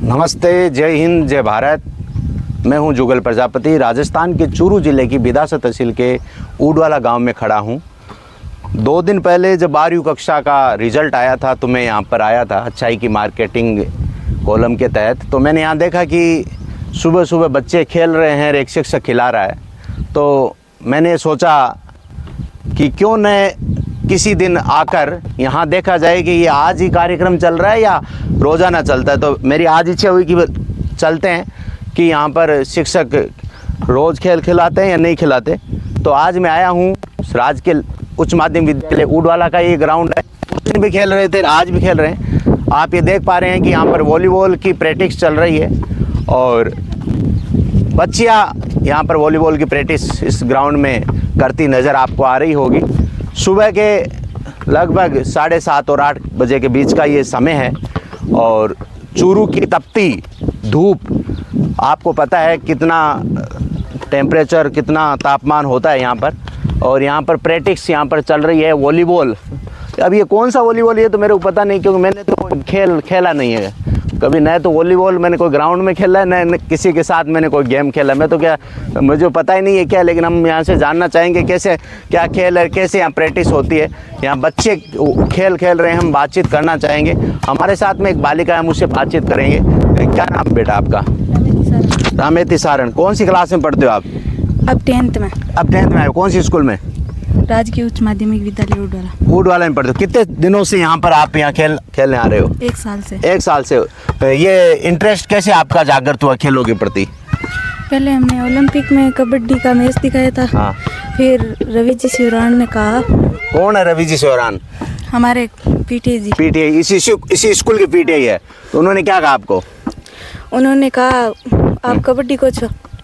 नमस्ते, जय हिंद, जय भारत। मैं हूं जुगल प्रजापति, राजस्थान के चूरू ज़िले की बिदासा तहसील के ऊडवाला गांव में खड़ा हूं। 2 दिन पहले जब 12वीं कक्षा का रिज़ल्ट आया था तो मैं यहां पर आया था अच्छाई की मार्केटिंग कॉलम के तहत। तो मैंने यहां देखा कि सुबह सुबह बच्चे खेल रहे हैं और एक शिक्षक खिला रहा है। तो मैंने सोचा कि क्यों न किसी दिन आकर यहाँ देखा जाए कि ये आज ही कार्यक्रम चल रहा है या रोज़ाना चलता है। तो मेरी आज इच्छा हुई कि चलते हैं कि यहाँ पर शिक्षक रोज़ खेल खिलाते हैं या नहीं खिलाते। तो आज मैं आया हूँ राजकीय उच्च माध्यमिक विद्यालय ऊडवाला का ये ग्राउंड है। उस दिन भी खेल रहे थे, आज भी खेल रहे हैं। आप ये देख पा रहे हैं कि यहाँ पर वॉलीबॉल की प्रैक्टिस चल रही है और बच्चियाँ यहाँ पर वॉलीबॉल की प्रैक्टिस इस ग्राउंड में करती नज़र आपको आ रही होगी। सुबह के लगभग 7:30 और 8 बजे के बीच का ये समय है और चूरू की तपती धूप, आपको पता है कितना टेम्परेचर, कितना तापमान होता है यहाँ पर। और यहाँ पर प्रैक्टिस यहाँ पर चल रही है वॉलीबॉल। अब ये कौन सा वॉलीबॉल है तो मेरे को पता नहीं, क्योंकि मैंने तो खेला नहीं है कभी। न तो वॉलीबॉल मैंने कोई ग्राउंड में खेला है, न किसी के साथ मैंने कोई गेम खेला। मैं तो क्या, मुझे पता ही नहीं है क्या। लेकिन हम यहाँ से जानना चाहेंगे कैसे क्या खेल है, कैसे यहाँ प्रैक्टिस होती है। यहाँ बच्चे खेल रहे हैं, हम बातचीत करना चाहेंगे। हमारे साथ में एक बालिका है, हम उससे बातचीत करेंगे। क्या नाम बेटा आपका? रामेति सारण। कौन सी क्लास में पढ़ते हो आप? अब 10th में। अब 10th में आए। कौन सी स्कूल में? राजकीय उच्च माध्यमिक विद्यालय ऊडवाला। ऊडवाला में पढ़ते हो। कितने दिनों से यहाँ पर आप यहाँ खेलने आ रहे हो? 1 साल से। 1 साल से। ये इंटरेस्ट कैसे आपका जागृत हुआ खेलों के प्रति? पहले हमने ओलंपिक में कबड्डी का मैच दिखाया था। हाँ। फिर रवि जी शिवरान ने कहा। कौन है रवि जी शिवरान? हमारे पीटीआई जी। पीटीआई इसी स्कूल के पीटीआई है। तो उन्होंने क्या कहा आपको? उन्होंने कहा आप कबड्डी को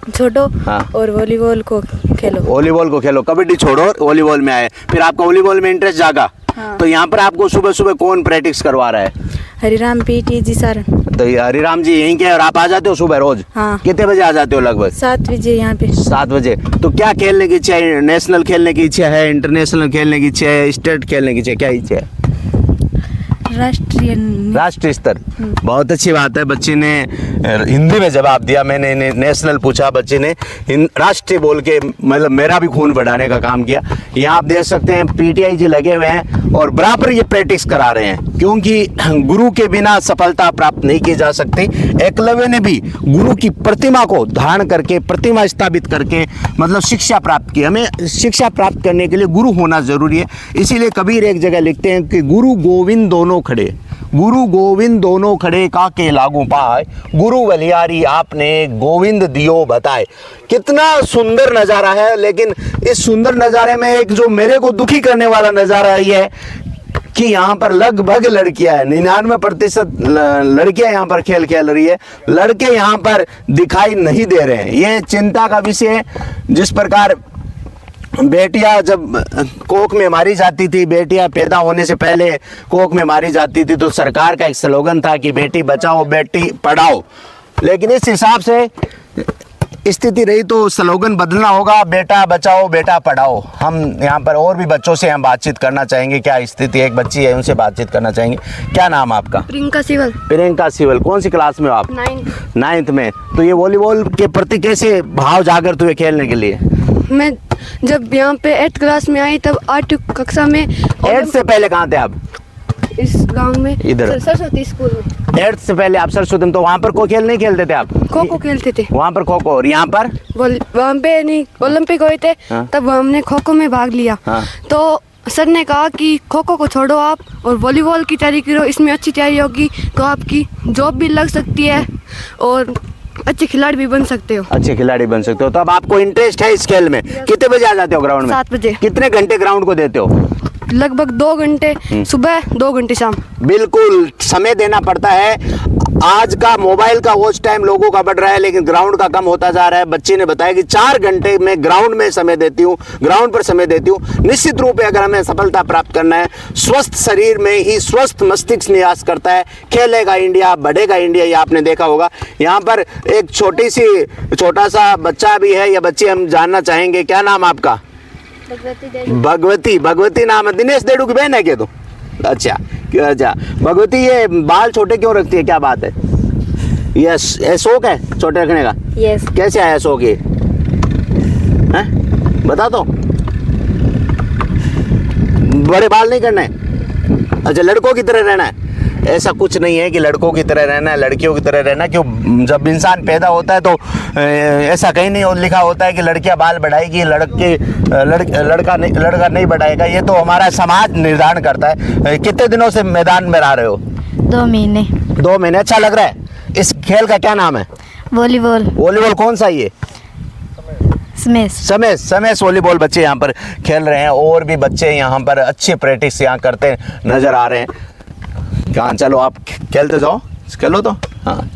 छोड़ो। हाँ। और वॉलीबॉल को खेलो। वॉलीबॉल को खेलो, कबड्डी छोड़ो और वॉलीबॉल में आए। फिर आपका वॉलीबॉल में इंटरेस्ट जागा। हाँ। तो यहाँ पर आपको सुबह सुबह कौन प्रैक्टिस करवा रहा है? हरिराम पीटी जी सर। तो हरिराम जी यहीं के, और आप आ जाते हो सुबह रोज? हाँ। कितने बजे आ जाते हो? लगभग 7 बजे यहाँ पे। 7 बजे। तो क्या खेलने की इच्छा है? नेशनल खेलने की इच्छा है, इंटरनेशनल खेलने की इच्छा है, स्टेट खेलने की इच्छा है? क्या इच्छा है? राष्ट्रीय स्तर। बहुत अच्छी बात है। बच्ची ने हिंदी में जवाब दिया। मैंने नेशनल पूछा, बच्ची ने राष्ट्रीय बोल के मतलब मेरा भी खून बढ़ाने का काम किया। यहाँ आप देख सकते हैं पीटीआई जी लगे हुए हैं और बराबर ये प्रैक्टिस करा रहे हैं, क्योंकि गुरु के बिना सफलता प्राप्त नहीं की जा सकती। एकलव्य ने भी गुरु की प्रतिमा को धारण करके, प्रतिमा स्थापित करके मतलब शिक्षा प्राप्त की। हमें शिक्षा प्राप्त करने के लिए गुरु होना जरूरी है। इसीलिए कबीर एक जगह लिखते हैं कि गुरु गोविंद दोनों खड़े, गुरु गोविंद दोनों खड़े काके लागू पाए, गुरु बलियारी आपने गोविंद दियो बताए। कितना सुंदर नज़ारा है। लेकिन इस सुंदर नज़ारे में एक जो मेरे को दुखी करने वाला नज़ारा ये है कि यहाँ पर लगभग लड़कियां हैं। 99% लड़कियां यहाँ पर खेल रही है। लड़के यहाँ पर दिखाई नहीं दे रहे हैं। ये चिंता का विषय है। जिस प्रकार बेटियां जब कोख में मारी जाती थी, बेटियां पैदा होने से पहले कोख में मारी जाती थी, तो सरकार का एक स्लोगन था कि बेटी बचाओ बेटी पढ़ाओ। लेकिन इस हिसाब से स्थिति रही तो स्लोगन बदलना होगा, बेटा बचाओ बेटा पढ़ाओ। हम यहाँ पर और भी बच्चों से हम बातचीत करना चाहेंगे। क्या स्थिति है, एक बच्ची है, उनसे बातचीत करना चाहेंगे। क्या नाम आपका? प्रियंका सिवल। प्रियंका सिवल। कौन सी क्लास में हो आप? 9th में। तो ये वॉलीबॉल के प्रति कैसे भाव जागृत हुए खेलने के लिए? मैं जब यहाँ पे 8th क्लास में आई तब 8वीं कक्षा में। 8th से पहले कहाँ थे आप? इस गांव में, इधर सरस्वती स्कूल में। 8th से पहले आप सरस्वती में। तो वहाँ पर कोई खेल नहीं खेलते थे आप? खो खो खेलते थे वहाँ पर, खो खो। और यहाँ पर? वहाँ पे नहीं, ओलंपिक हुए थे। हाँ। तब हमने खो खो में भाग लिया। हाँ। तो सर ने कहा कि खो खो को छोड़ो आप और वॉलीबॉल की तैयारी करो, इसमें अच्छी तैयारी होगी तो आपकी जॉब भी लग सकती है और अच्छे खिलाड़ी भी बन सकते हो। अच्छे खिलाड़ी बन सकते हो। तो अब आपको इंटरेस्ट है इस खेल में। कितने बजे आ जाते हो ग्राउंड में? 7 बजे। कितने घंटे ग्राउंड को देते हो? लगभग 2 घंटे सुबह, 2 घंटे शाम। बिल्कुल समय देना पड़ता है। आज का मोबाइल का वॉच टाइम लोगों का बढ़ रहा है, लेकिन ग्राउंड का कम होता जा रहा है। बच्चे ने बताया कि 4 घंटे में ग्राउंड में समय देती हूँ, ग्राउंड पर समय देती हूँ। निश्चित रूप से अगर हमें सफलता प्राप्त करना है, स्वस्थ शरीर में ही स्वस्थ मस्तिष्क निवास करता है। खेलेगा इंडिया, बढ़ेगा इंडिया, ये आपने देखा होगा। यहाँ पर एक छोटा सा बच्चा भी है या बच्ची, हम जानना चाहेंगे। क्या नाम आपका? भगवती नाम है। दिनेश देड़ू की बहन है क्या तू? अच्छा, भगवती ये बाल छोटे क्यों रखती है, क्या बात है? ये शौक है चोटी रखने का? यस। कैसे आया शौक ये? हैं? बता दो। बड़े बाल नहीं करने? अच्छा, लड़कों की तरह रहना है? ऐसा कुछ नहीं है कि लड़कों की तरह रहना है, लड़कियों की तरह रहना। क्यों, जब इंसान पैदा होता है तो ऐसा कहीं नहीं लिखा होता है कि लड़कियां बाल बढ़ाएगी, लड़का नहीं बढ़ाएगा। ये तो हमारा समाज निर्धारण करता है। कितने दिनों से मैदान में रह रहे हो? 2 महीने। 2 महीने। अच्छा लग रहा है। इस खेल का क्या नाम है? वॉलीबॉल। वॉलीबॉल कौन सा ये? समेस वॉलीबॉल बच्चे यहाँ पर खेल रहे हैं, और भी बच्चे यहाँ पर अच्छी प्रैक्टिस यहाँ करते नजर आ रहे हैं। कहाँ, चलो आप खेलते जाओ, खेलो तो। हाँ,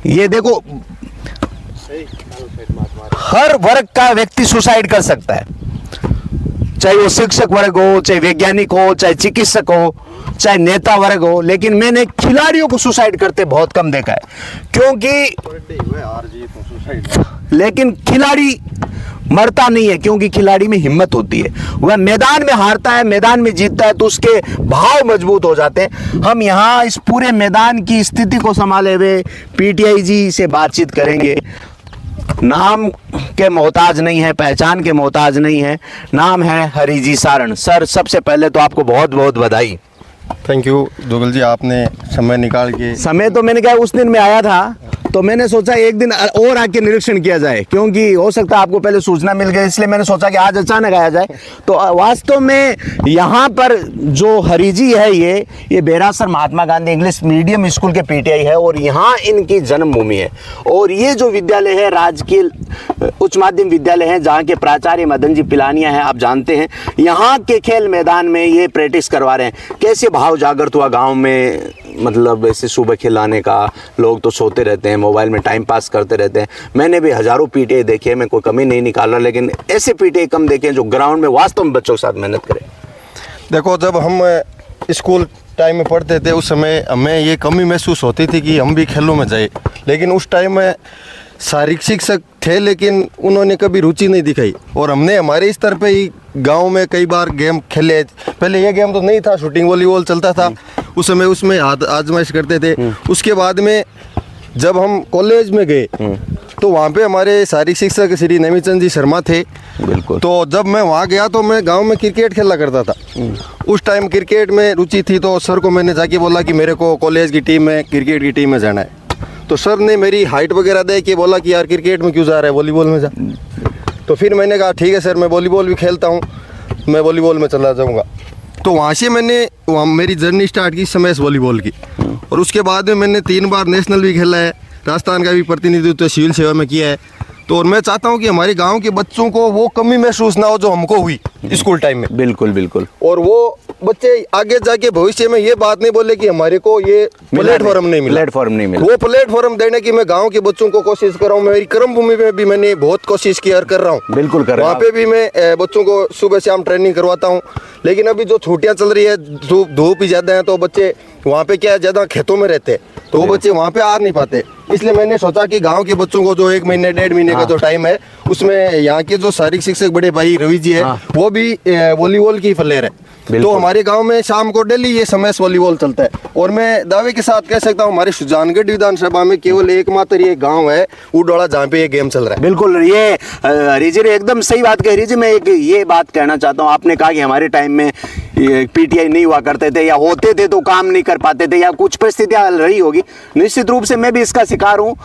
ये देखो, हर वर्ग का व्यक्ति सुसाइड कर सकता है, चाहे वो शिक्षक वर्ग हो, चाहे वैज्ञानिक हो, चाहे चिकित्सक हो, चाहे नेता वर्ग हो। लेकिन मैंने खिलाड़ियों को सुसाइड करते बहुत कम देखा है, क्योंकि लेकिन खिलाड़ी मरता नहीं है, क्योंकि खिलाड़ी में हिम्मत होती है। वह मैदान में हारता है, मैदान में जीतता है, तो उसके भाव मजबूत हो जाते हैं। हम यहाँ इस पूरे मैदान की स्थिति को संभाले हुए पीटीआई जी से बातचीत करेंगे। नाम के मोहताज नहीं है, पहचान के मोहताज नहीं है। नाम है हरिजी सारण। सर, सबसे पहले तो आपको बहुत बहुत बधाई। थैंक यू जुगल जी, आपने समय निकाल के। समय तो मैंने क्या, उस दिन मैं आया था तो मैंने सोचा एक दिन और आके निरीक्षण किया जाए, क्योंकि हो सकता है आपको पहले सूचना मिल गई, इसलिए मैंने सोचा कि आज अचानक आया जाए। तो वास्तव में यहाँ पर जो हरिजी है, ये Berasar Mahatma Gandhi English medium school के पीटीआई है, और यहाँ इनकी जन्मभूमि है। और ये जो विद्यालय है राजकीय उच्च माध्यमिक विद्यालय है, जहाँ के प्राचार्य मदन जी पिलानिया हैं, आप जानते हैं। यहाँ के खेल मैदान में ये प्रैक्टिस करवा रहे हैं। कैसे भाव जागृत हुआ गाँव में, मतलब ऐसे सुबह खिलाने का। लोग तो सोते रहते हैं, मोबाइल में टाइम पास करते रहते हैं। मैंने भी हज़ारों पीटीआई देखे, मैं कोई कमी नहीं निकाल रहा, लेकिन ऐसे पीटीआई कम देखे जो ग्राउंड में वास्तव में बच्चों के साथ मेहनत करें। देखो, जब हम स्कूल टाइम में पढ़ते थे उस समय हमें ये कमी महसूस होती थी कि हम भी खेलों में जाए, लेकिन उस टाइम में शारीरिक शिक्षक थे, लेकिन उन्होंने कभी रुचि नहीं दिखाई। और हमने हमारे स्तर पे ही गांव में कई बार गेम खेले। पहले ये गेम तो नहीं था, शूटिंग वॉलीबॉल चलता था उस समय, उसमें आजमाइश करते थे। उसके बाद में जब हम कॉलेज में गए तो वहाँ पे हमारे शारीरिक शिक्षक श्री नेमीचंद जी शर्मा थे। बिल्कुल। तो जब मैं वहाँ गया तो मैं गांव में क्रिकेट खेला करता था। उस टाइम क्रिकेट में रुचि थी, तो सर को मैंने जाके बोला कि मेरे को कॉलेज की टीम में, क्रिकेट की टीम में जाना है। तो सर ने मेरी हाइट वगैरह देख के बोला कि यार क्रिकेट में क्यों जा रहा है, वॉलीबॉल में जा। तो फिर मैंने कहा ठीक है सर, मैं वॉलीबॉल भी खेलता हूँ, मैं वॉलीबॉल में चला जाऊँगा। तो वहाँ से वहाँ मेरी जर्नी स्टार्ट की समय वॉलीबॉल की। और उसके बाद में मैंने 3 बार नेशनल भी खेला है, राजस्थान का भी प्रतिनिधित्व सिविल सेवा में किया है। तो और मैं चाहता हूँ कि हमारे गांव के बच्चों को वो कमी महसूस ना हो जो हमको हुई स्कूल टाइम में। बिल्कुल बिल्कुल। और वो बच्चे आगे जाके भविष्य में ये बात नहीं बोले कि हमारे को ये प्लेटफॉर्म नहीं मिला। वो प्लेटफॉर्म देने की मैं गांव के बच्चों को कोशिश कर रहा हूँ। मेरी कर्म भूमि में भी मैंने बहुत कोशिश की और कर रहा हूँ। बिल्कुल कर रहा हूँ। वहाँ पे भी मैं बच्चों को सुबह शाम ट्रेनिंग करवाता हूँ। लेकिन अभी जो छुट्टियाँ चल रही है, धूप ही ज़्यादा है, तो बच्चे वहाँ पे क्या है, ज़्यादा खेतों में रहते हैं, तो वो बच्चे वहाँ पे आ नहीं पाते। इसलिए मैंने सोचा कि गांव के बच्चों को जो 1 महीने 1.5 महीने का जो टाइम है, उसमें यहाँ के जो शारीरिक शिक्षक बड़े भाई रवि जी है, वो भी वॉलीबॉल की प्लेयर है। तो हमारे गांव में शाम को डेली ये समय वॉलीबॉल चलता है। और मैं दावे के साथ कह सकता हूँ हमारे सुजानगढ़ विधानसभा में केवल एकमात्र ये गांव है उडोला जहाँ पे ये गेम चल रहा है। बिल्कुल, ये हरिजी ने एकदम सही बात कही। हरिजी, मैं एक ये बात कहना चाहता हूँ, आपने कहा कि हमारे टाइम में पीटीआई नहीं हुआ करते थे, या होते थे तो काम नहीं कर पाते थे, या कुछ परिस्थितियाँ रही होगी। निश्चित रूप से मैं भी इसका शिकार हूँ।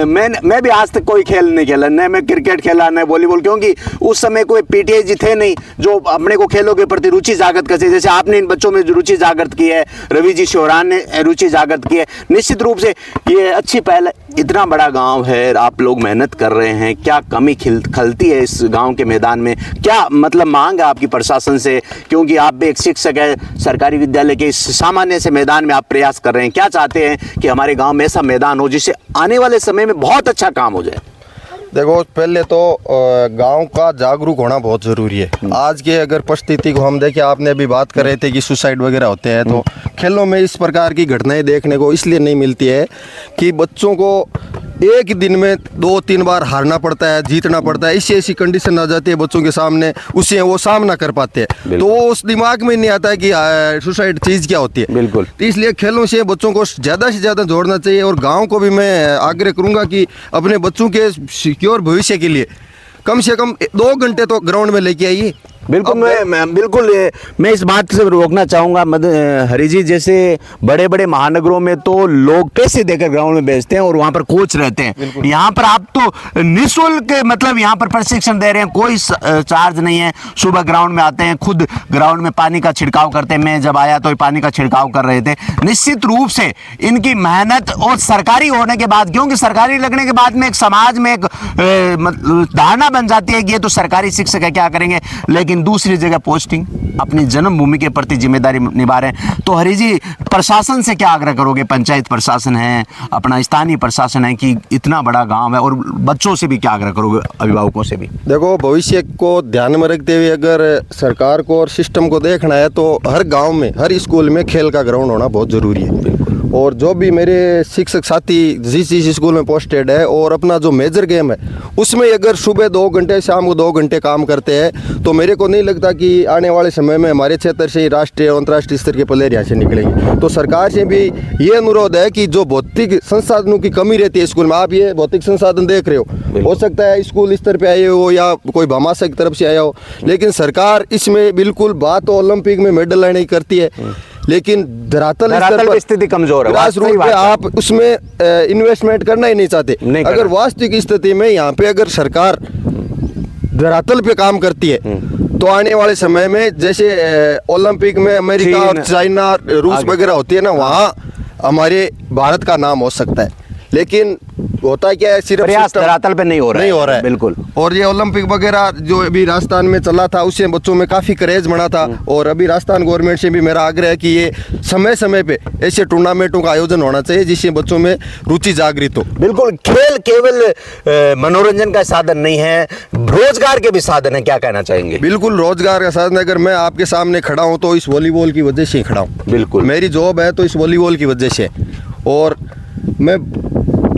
मैं भी आज तक कोई खेल नहीं खेला, न मैं क्रिकेट खेला न वॉलीबॉल, क्योंकि उस समय कोई पीटीआई जी थे नहीं जो अपने को खेलों के प्रति रुचि जागृत कर सके। जैसे आपने इन बच्चों में रुचि जागृत की है, रवि जी शोरान ने रुचि जागृत की है। निश्चित रूप से ये अच्छी पहल। इतना बड़ा गांव है, आप लोग मेहनत कर रहे हैं, क्या कमी खलती है इस गांव के मैदान में? क्या मतलब मांग है आपकी प्रशासन से, क्योंकि आप भी एक शिक्षक है, सरकारी विद्यालय के इस सामान्य से मैदान में आप प्रयास कर रहे हैं। क्या चाहते हैं कि हमारे गांव में ऐसा मैदान हो जिससे आने वाले समय में बहुत अच्छा काम हो जाए? देखो पहले तो गांव का जागरूक होना बहुत ज़रूरी है। आज के अगर परिस्थिति को हम देखें, आपने अभी बात कर रहे थे कि सुसाइड वगैरह होते हैं, तो खेलों में इस प्रकार की घटनाएं देखने को इसलिए नहीं मिलती है कि बच्चों को एक ही दिन में 2-3 बार हारना पड़ता है, जीतना पड़ता है, ऐसी ऐसी कंडीशन आ जाती है बच्चों के सामने, उससे वो सामना कर पाते हैं, तो वो उस दिमाग में नहीं आता है कि सुसाइड चीज़ क्या होती है। बिल्कुल। तो इसलिए खेलों से बच्चों को ज़्यादा से ज़्यादा जोड़ना चाहिए, और गाँव को भी मैं आग्रह करूँगा कि अपने बच्चों के सिक्योर भविष्य के लिए कम से कम 2 घंटे तो ग्राउंड में लेके आइए। बिल्कुल, मैं इस बात से रोकना चाहूँगा। हरी जी, जैसे बड़े बड़े महानगरों में तो लोग पैसे देकर ग्राउंड में भेजते हैं और वहाँ पर कोच रहते हैं। यहाँ पर आप तो निःशुल्क, मतलब यहाँ पर प्रशिक्षण दे रहे हैं, कोई चार्ज नहीं है। सुबह ग्राउंड में आते हैं, खुद ग्राउंड में पानी का छिड़काव करते हैं। मैं जब आया तो पानी का छिड़काव कर रहे थे। निश्चित रूप से इनकी मेहनत, और सरकारी होने के बाद, क्योंकि सरकारी लगने के बाद में एक समाज में एक धारणा बन जाती है कि ये तो सरकारी शिक्षक है, क्या करेंगे, लेकिन दूसरी जगह पोस्टिंग, अपनी जन्मभूमि के प्रति जिम्मेदारी निभा रहे हैं। तो हरी जी, प्रशासन से क्या आग्रह करोगे? पंचायत प्रशासन है, अपना स्थानीय प्रशासन है, कि इतना बड़ा गांव है, और बच्चों से भी क्या आग्रह करोगे, अभिभावकों से भी? देखो, भविष्य को ध्यान में रखते हुए अगर सरकार को और सिस्टम को देखना है तो हर गांव में, हर स्कूल में खेल का ग्राउंड होना बहुत ज़रूरी है। और जो भी मेरे शिक्षक साथी जिस स्कूल में पोस्टेड है, और अपना जो मेजर गेम है उसमें अगर सुबह 2 घंटे, शाम को 2 घंटे काम करते हैं, तो मेरे को नहीं लगता कि आने वाले समय में हमारे क्षेत्र से ही राष्ट्रीय और अंतर्राष्ट्रीय स्तर के प्लेयर यहाँ से निकलेंगे। तो सरकार से भी ये अनुरोध है कि जो भौतिक संसाधनों की कमी रहती है स्कूल में, आप ये भौतिक संसाधन देख रहे हो सकता है स्कूल स्तर पे आए हो या कोई भामाशाह की तरफ से आया हो, लेकिन सरकार इसमें बिल्कुल बात तो ओलंपिक में मेडल लाने की करती है, लेकिन धरातल की स्थिति कमजोर है। ग्रास रूट पे आप उसमें इन्वेस्टमेंट करना ही नहीं चाहते। अगर वास्तविक स्थिति में यहाँ पे अगर सरकार धरातल पे काम करती है, तो आने वाले समय में जैसे ओलंपिक में अमेरिका और चाइना, रूस वगैरह होती है ना, वहाँ हमारे भारत का नाम हो सकता है। लेकिन होता क्या है, सिर्फ प्रयास धरातल पे नहीं हो रहा है। बिल्कुल। और ये ओलंपिक वगैरह जो अभी राजस्थान में चला था, उससे बच्चों में काफ़ी क्रेज बना था। और अभी राजस्थान गवर्नमेंट से भी मेरा आग्रह है कि ये समय समय पे ऐसे टूर्नामेंटों का आयोजन होना चाहिए जिससे बच्चों में रुचि जागृत हो। बिल्कुल, खेल केवल मनोरंजन का साधन नहीं है, रोजगार के भी साधन है। क्या कहना चाहेंगे? बिल्कुल, रोजगार का साधन। अगर मैं आपके सामने खड़ा हूँ तो इस वॉलीबॉल की वजह से ही खड़ा हूँ। बिल्कुल, मेरी जॉब है तो इस वॉलीबॉल की वजह से। और मैं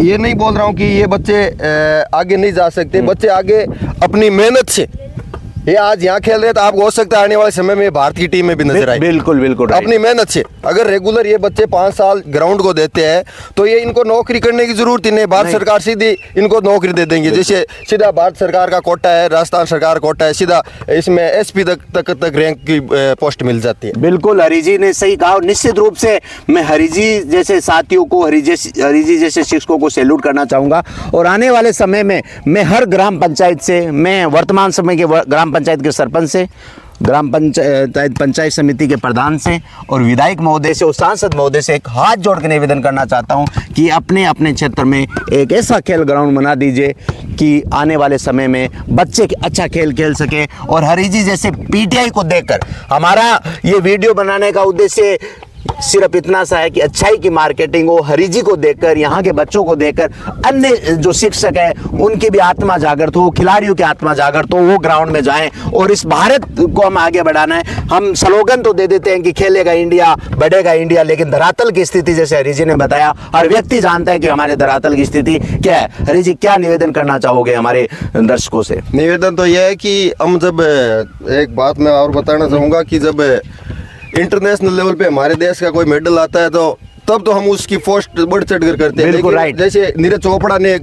ये नहीं बोल रहा हूँ कि ये बच्चे आगे नहीं जा सकते। बच्चे आगे अपनी मेहनत से, ये आज यहाँ खेल रहे तो आपको हो सकता है आने वाले समय में भारत की टीम में भी नजर आए। बिल्कुल बिल्कुल, अपनी मेहनत से अगर रेगुलर ये बच्चे 5 साल ग्राउंड को देते हैं तो ये इनको नौकरी करने की जरूरत ही नहीं। भारत सरकार सीधी इनको नौकरी दे देंगे। जैसे सीधा भारत सरकार का कोटा है, राजस्थान सरकार कोटा है, सीधा इसमें एसपी तक रैंक की पोस्ट मिल जाती है। बिल्कुल, हरी जी ने सही कहा। निश्चित रूप से मैं हरी जी जैसे साथियों को, हरी जी जैसे शिक्षकों को सैल्यूट करना चाहूँगा। और आने वाले समय में मैं हर ग्राम पंचायत से, मैं वर्तमान समय के ग्राम पंचायत के सरपंच से, ग्राम पंचायत समिति के प्रधान से, और विधायक महोदय से और सांसद महोदय से एक हाथ जोड़ के निवेदन करना चाहता हूं कि अपने अपने क्षेत्र में एक ऐसा खेल ग्राउंड बना दीजिए कि आने वाले समय में बच्चे अच्छा खेल खेल सके। और हरी जी जैसे पीटीआई को देखकर हमारा ये वीडियो बनाने का उद्देश्य सिर्फ इतना सा है कि अच्छाई की मार्केटिंग हो। हरी जी को देखकर, यहाँ के बच्चों को देखकर अन्य जो शिक्षक है उनकी भी आत्मा जागृत हो, खिलाड़ियों की आत्मा जागृत हो, वो ग्राउंड में जाएं। और इस भारत को हम आगे बढ़ाना है। हम स्लोगन तो दे देते हैं कि खेलेगा इंडिया, बढ़ेगा इंडिया, लेकिन धरातल की स्थिति जैसे हरी जी ने बताया, हर व्यक्ति जानता है कि हमारे धरातल की स्थिति क्या है। हरी जी, क्या निवेदन करना चाहोगे हमारे दर्शकों से? निवेदन तो यह है कि हम जब, एक बात मैं और बताना चाहूँगा कि जब इंटरनेशनल लेवल पे हमारे देश का कोई मेडल आता है तो तब तो हम उसकी पोस्ट बढ़ चढ़ कर करते हैं। बिल्कुल राइट। जैसे नीरज चोपड़ा ने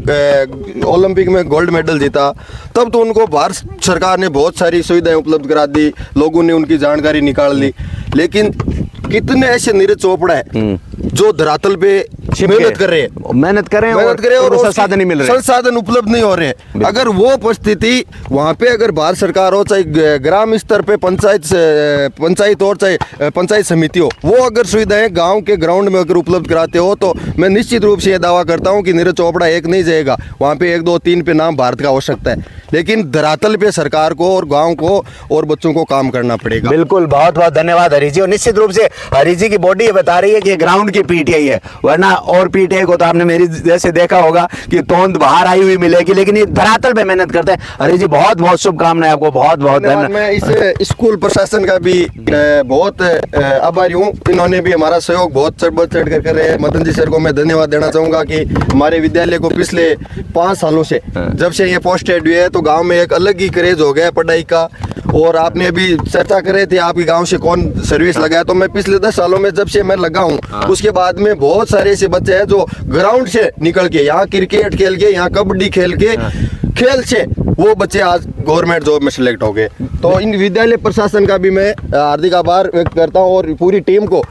ओलंपिक में गोल्ड मेडल जीता, तब तो उनको भारत सरकार ने बहुत सारी सुविधाएं उपलब्ध करा दी, लोगों ने उनकी जानकारी निकाल ली। लेकिन कितने ऐसे नीरज चोपड़ा है जो धरातल पे मेहनत कर रहे हैं और संसाधन नहीं मिल रहे, संसाधन उपलब्ध नहीं हो रहे हैं। अगर वो परिस्थिति वहाँ पे अगर भारत सरकार हो, चाहे ग्राम स्तर पे पंचायत और चाहे पंचायत समिति हो, वो अगर सुविधाएं गांव के ग्राउंड में अगर उपलब्ध कराते हो तो मैं निश्चित रूप से ये दावा करता हूँ कि नीरज चोपड़ा एक नहीं जाएगा, वहाँ पे 1, 2, 3 पे नाम भारत का हो सकता है। लेकिन धरातल पे सरकार को और गाँव को और बच्चों को काम करना पड़ेगा। बिल्कुल, बहुत बहुत धन्यवाद हरी जी। और निश्चित रूप से हरी जी की बॉडी ये बता रही है कि ग्राउंड की पीटीआई है, वरना और पीटीआई को तो आपने मेरी जैसे देखा होगा कि तोंद बाहर आई हुई मिलेगी, लेकिन ये धरातल पे मेहनत करते हैं। हरी जी बहुत बहुत शुभकामनाएं आपको, बहुत बहुत धन्यवाद। मैं इस स्कूल प्रशासन का भी बहुत आभारी हूँ, इन्होंने भी हमारा सहयोग बहुत चढ़ कर रहे हैं। मदन जी सर को मैं धन्यवाद देना चाहूँगा कि हमारे विद्यालय को पिछले 5 सालों से जब से ये पोस्टेड हुए हैं तो गांव में एक अलग ही क्रेज हो गया पढ़ाई का। और आपने अभी चर्चा कर रहे थे आपके गांव से कौन सर्विस लगाया, तो मैं पिछले 10 सालों में जब से मैं लगा हूँ उसके बाद में बहुत सारे ऐसे बच्चे हैं जो ग्राउंड से निकल के यहाँ क्रिकेट खेल के, यहाँ कबड्डी खेल के, खेल से वो बच्चे आज गवर्नमेंट जॉब में सिलेक्ट हो गए। तो इन विद्यालय प्रशासन का भी मैं हार्दिक आभार व्यक्त करता हूँ और पूरी टीम को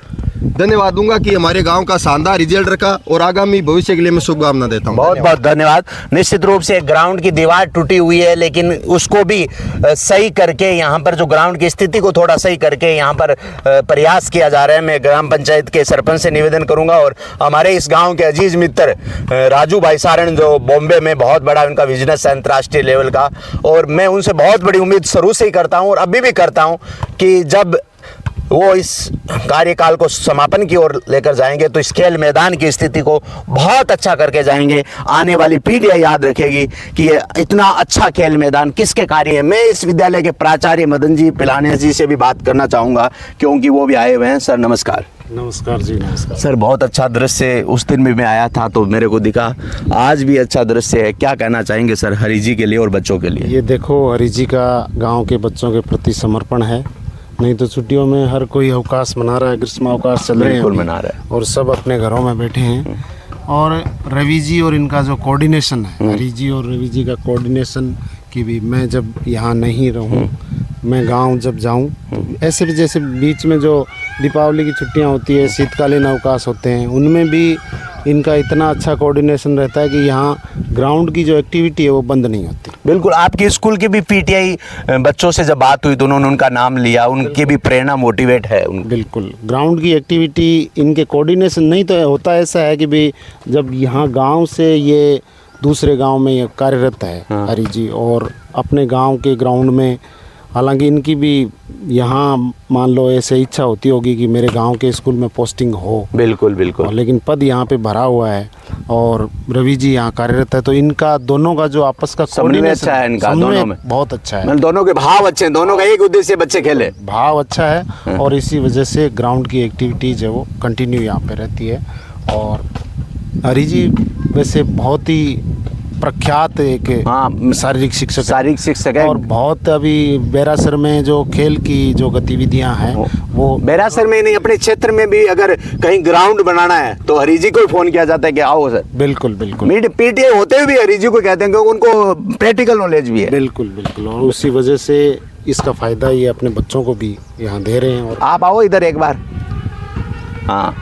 धन्यवाद दूंगा कि हमारे गांव का शानदार रिजल्ट रखा और आगामी भविष्य के लिए मैं शुभकामना देता हूं। बहुत बहुत धन्यवाद। निश्चित रूप से ग्राउंड की दीवार टूटी हुई है, लेकिन उसको भी सही करके यहाँ पर जो ग्राउंड की स्थिति को थोड़ा सही करके यहाँ पर प्रयास किया जा रहा है। मैं ग्राम पंचायत के सरपंच से निवेदन करूंगा और हमारे इस गाँव के अजीज मित्र राजू भाई सारण जो बॉम्बे में बहुत बड़ा उनका बिजनेस है अंतर्राष्ट्रीय लेवल का, और मैं उनसे बहुत बड़ी उम्मीद शुरू से ही करता हूँ और अभी भी करता हूँ कि जब वो इस कार्यकाल को समापन की ओर लेकर जाएंगे तो इस खेल मैदान की स्थिति को बहुत अच्छा करके जाएंगे। आने वाली पीढ़ियां याद रखेगी कि ये इतना अच्छा खेल मैदान किसके कार्य है। मैं इस विद्यालय के प्राचार्य मदन जी पिलानिया जी से भी बात करना चाहूँगा क्योंकि वो भी आए हुए हैं। सर नमस्कार। नमस्कार जी। नमस्कार सर। बहुत अच्छा दृश्य उस दिन भी मैं आया था तो मेरे को दिखा, आज भी अच्छा दृश्य है। क्या कहना चाहेंगे सर हरी जी के लिए और बच्चों के लिए? ये देखो हरी जी का गांव के बच्चों के प्रति समर्पण है। नहीं तो छुट्टियों में हर कोई अवकाश मना रहा है, ग्रीष्म अवकाश चल रहे हैं, बिल्कुल मना रहा है और सब अपने घरों में बैठे हैं। और रवि जी और इनका जो कोऑर्डिनेशन है, हरी जी और रवि जी का कोऑर्डिनेशन की भी, मैं जब यहाँ नहीं रहूँ, मैं गांव जब जाऊं तो ऐसे भी जैसे बीच में जो दीपावली की छुट्टियां होती है, शीतकालीन अवकाश होते हैं, उनमें भी इनका इतना अच्छा कोऑर्डिनेशन रहता है कि यहाँ ग्राउंड की जो एक्टिविटी है वो बंद नहीं होती। बिल्कुल। आपके स्कूल की भी पीटीआई बच्चों से जब बात हुई तो उन्होंने उनका नाम लिया, उनकी भी प्रेरणा मोटिवेट है बिल्कुल। ग्राउंड की एक्टिविटी इनके कोऑर्डिनेशन नहीं तो होता ऐसा है कि भाई जब यहाँ गांव से ये दूसरे गांव में ये कार्यरत है हरी जी और अपने गांव के ग्राउंड में, हालांकि इनकी भी यहाँ मान लो ऐसे इच्छा होती होगी कि मेरे गांव के स्कूल में पोस्टिंग हो। बिल्कुल बिल्कुल। लेकिन पद यहाँ पे भरा हुआ है और रवि जी यहाँ कार्यरत है, तो इनका दोनों का जो आपस का समन्वय अच्छा है, इनका दोनों में बहुत अच्छा है। दोनों के भाव अच्छे हैं, दोनों का एक उद्देश्य बच्चे खेले, भाव अच्छा है और इसी वजह से ग्राउंड की एक्टिविटीज है वो कंटिन्यू यहाँ पे रहती है। और हरी जी वैसे बहुत ही प्रख्यात एक शारीरिक शिक्षक है और बहुत अभी बैरासर में जो खेल की जो गतिविधियां हैं वो बैरासर में नहीं, अपने क्षेत्र में भी अगर कहीं ग्राउंड बनाना है तो हरी जी को ही फोन किया जाता है कि आओ सर। बिल्कुल बिल्कुल। पीटीए होते हुए भी हरी जी को कहते हैं क्योंकि उनको प्रैक्टिकल नॉलेज भी है। बिल्कुल बिल्कुल। और उसी वजह से इसका फायदा ये अपने बच्चों को भी यहाँ दे रहे हैं। और आप आओ इधर एक बार। हाँ,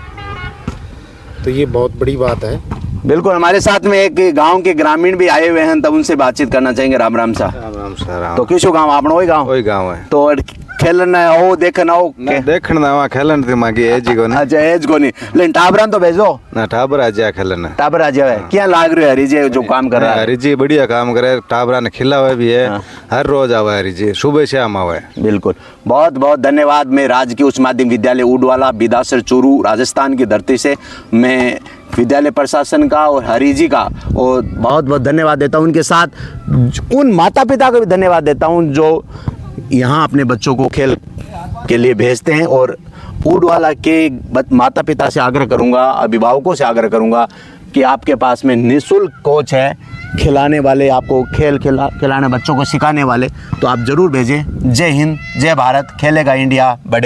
तो ये बहुत बड़ी बात है। बिल्कुल। हमारे साथ में एक गांव के ग्रामीण भी आए हुए हैं, तब उनसे बातचीत करना चाहेंगे। राम राम सा। राम सर। तो किसो गांव आपनो वही गांव है तो खेलना हो देखना हो देखना वहाँ खेलन थी मागी एज को नहीं। अच्छा एज को नहीं, लेकिन टाबरन तो भेजो ना। टाबर आ जाए खेलना, टाबर आ जाए। क्या लाग रही है हरी जी जो काम कर रहा है? हरी जी बढ़िया काम करे, टाबरा ने खिला हुआ भी है। हर रोज आवा हरी जी, सुबह शाम आवा है। बिल्कुल। बहुत बहुत धन्यवाद। मैं राजकीय उच्च माध्यमिक विद्यालय उडवाला बिदासर चूरू राजस्थान की धरती से मैं विद्यालय प्रशासन का और हरी जी का और बहुत बहुत धन्यवाद देता हूँ। उनके साथ उन माता पिता को भी धन्यवाद देता हूँ जो यहाँ अपने बच्चों को खेल के लिए भेजते हैं। और उडवाला के माता पिता से आग्रह करूँगा, अभिभावकों से आग्रह करूँगा कि आपके पास में निःशुल्क कोच है खिलाने वाले, आपको खेल खिलाने बच्चों को सिखाने वाले, तो आप ज़रूर भेजें। जय हिंद, जय भारत। खेलेगा इंडिया, बढ़ेगा।